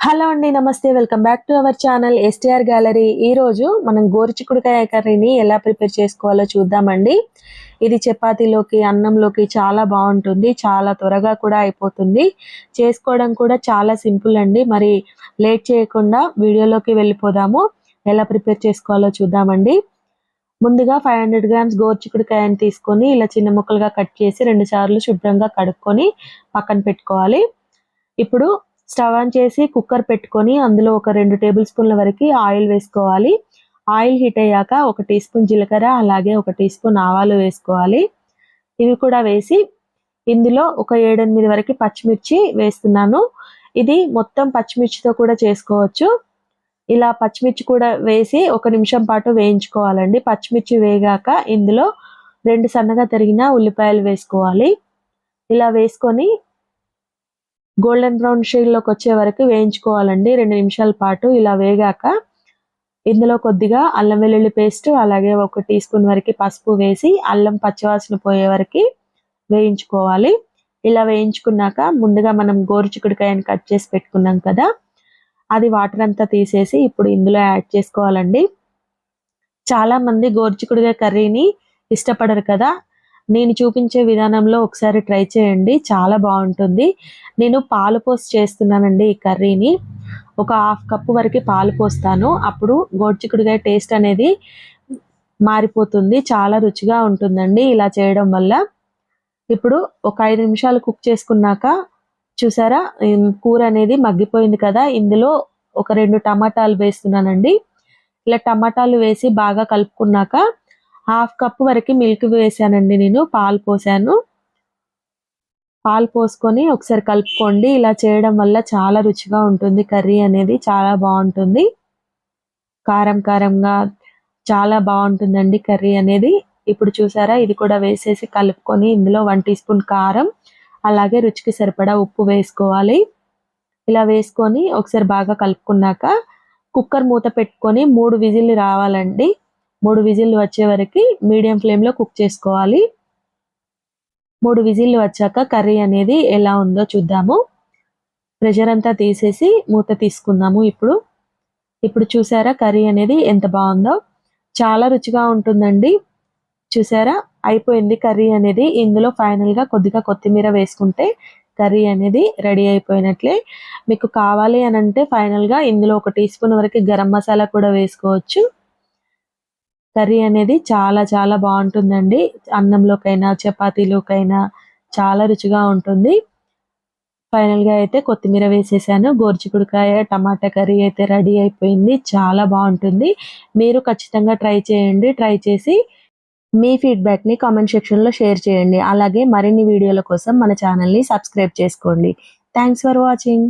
Hello అండి, నమస్తే. Welcome back to our channel STR gallery. ఈ రోజు మనం గోరుచిక్కుడుకాయ కర్రీని ఎలా ప్రిపేర్ చేసుకోవాలో చూద్దామండి. ఇది చపాతీలోకి, అన్నంలోకి చాలా బాగుంటుంది. చాలా త్వరగా కూడా అయిపోతుంది. చేసుకోవడం కూడా చాలా సింపుల్ అండి. మరి లేట్ చేయకుండా వీడియోలోకి వెళ్ళిపోదాము. ఎలా ప్రిపేర్ చేసుకోవాలో చూద్దామండి. ముందుగా 500 గ్రామ్స్ గోరుచిక్కుడుకాయని తీసుకొని ఇలా చిన్న ముక్కలుగా కట్ చేసి 2 సార్లు శుభ్రంగా కడుక్కొని పక్కన పెట్టుకోవాలి. ఇప్పుడు స్టవ్ ఆన్ చేసి కుక్కర్ పెట్టుకొని అందులో ఒక 2 టేబుల్ స్పూన్ల వరకు ఆయిల్ వేసుకోవాలి. ఆయిల్ హీట్ అయ్యాక 1 టీ స్పూన్ జీలకర్ర, అలాగే 1 టీ స్పూన్ ఆవాలు వేసుకోవాలి. ఇవి కూడా వేసి ఇందులో ఒక 7-8 వరకు పచ్చిమిర్చి వేస్తున్నాను. ఇది మొత్తం పచ్చిమిర్చితో కూడా చేసుకోవచ్చు. ఇలా పచ్చిమిర్చి కూడా వేసి 1 నిమిషం పాటు వేయించుకోవాలండి. పచ్చిమిర్చి వేగాక ఇందులో 2 సన్నగా తరిగిన ఉల్లిపాయలు వేసుకోవాలి. ఇలా వేసుకొని గోల్డెన్ బ్రౌన్ షేడ్లోకి వచ్చే వరకు వేయించుకోవాలండి 2 నిమిషాల పాటు. ఇలా వేగాక ఇందులో కొద్దిగా అల్లం వెల్లుల్లి పేస్ట్, అలాగే 1 టీ స్పూన్ వరకు పసుపు వేసి అల్లం పచ్చివాసన పోయే వరకు వేయించుకోవాలి. ఇలా వేయించుకున్నాక ముందుగా మనం గోరుచిక్కుడుకాయని కట్ చేసి పెట్టుకున్నాం కదా, అది వాటర్ అంతా తీసేసి ఇప్పుడు ఇందులో యాడ్ చేసుకోవాలండి. చాలామంది గోరుచిక్కుడుకాయ కర్రీని ఇష్టపడరు కదా. నేను చూపించే విధానంలో ఒకసారి ట్రై చేయండి, చాలా బాగుంటుంది. నేను పాలు పోసి చేస్తున్నానండి ఈ కర్రీని. ఒక 1/2 కప్పు వరకు పాలు పోస్తాను. అప్పుడు గోరుచిక్కుడుకాయ టేస్ట్ అనేది మారిపోతుంది. చాలా రుచిగా ఉంటుందండి ఇలా చేయడం వల్ల. ఇప్పుడు ఒక 5 నిమిషాలు కుక్ చేసుకున్నాక చూసారా, కూర అనేది మగ్గిపోయింది కదా. ఇందులో ఒక 2 టమాటాలు వేస్తున్నానండి. ఇలా టమాటాలు వేసి బాగా కలుపుకున్నాక 1/2 కప్పు వరకు మిల్క్ వేసానండి. నేను పాలు పోసాను. పాలు పోసుకొని ఒకసారి కలుపుకోండి. ఇలా చేయడం వల్ల చాలా రుచిగా ఉంటుంది. కర్రీ అనేది చాలా బాగుంటుంది. కారం కారంగా చాలా బాగుంటుందండి కర్రీ అనేది. ఇప్పుడు చూసారా, ఇది కూడా వేసేసి కలుపుకొని ఇందులో 1 టీ స్పూన్ కారం, అలాగే రుచికి సరిపడా ఉప్పు వేసుకోవాలి. ఇలా వేసుకొని ఒకసారి బాగా కలుపుకున్నాక కుక్కర్ మూత పెట్టుకొని 3 విజిల్లు రావాలండి. 3 విజిల్లు వచ్చే వరకు మీడియం ఫ్లేమ్లో కుక్ చేసుకోవాలి. 3 విజిల్లు వచ్చాక కర్రీ అనేది ఎలా ఉందో చూద్దాము. ప్రెషర్ అంతా తీసేసి మూత తీసుకుందాము. ఇప్పుడు చూసారా కర్రీ అనేది ఎంత బాగుందో. చాలా రుచిగా ఉంటుందండి. చూసారా, అయిపోయింది కర్రీ అనేది. ఇందులో ఫైనల్గా కొద్దిగా కొత్తిమీర వేసుకుంటే కర్రీ అనేది రెడీ అయిపోయినట్లే. మీకు కావాలి అని అంటే ఫైనల్గా ఇందులో 1 టీ స్పూన్ వరకు గరం మసాలా కూడా వేసుకోవచ్చు. కర్రీ అనేది చాలా చాలా బాగుంటుందండి. అన్నంలోకైనా చపాతీలోకైనా చాలా రుచిగా ఉంటుంది. ఫైనల్గా అయితే కొత్తిమీర వేసేసాను. గోరుచిక్కుడుకాయ టమాటా కర్రీ అయితే రెడీ అయిపోయింది. చాలా బాగుంటుంది. మీరు ఖచ్చితంగా ట్రై చేయండి. ట్రై చేసి మీ ఫీడ్బ్యాక్ని కామెంట్ సెక్షన్లో షేర్ చేయండి. అలాగే మరిన్ని వీడియోల కోసం మన ఛానల్ని సబ్స్క్రైబ్ చేసుకోండి. Thanks for watching.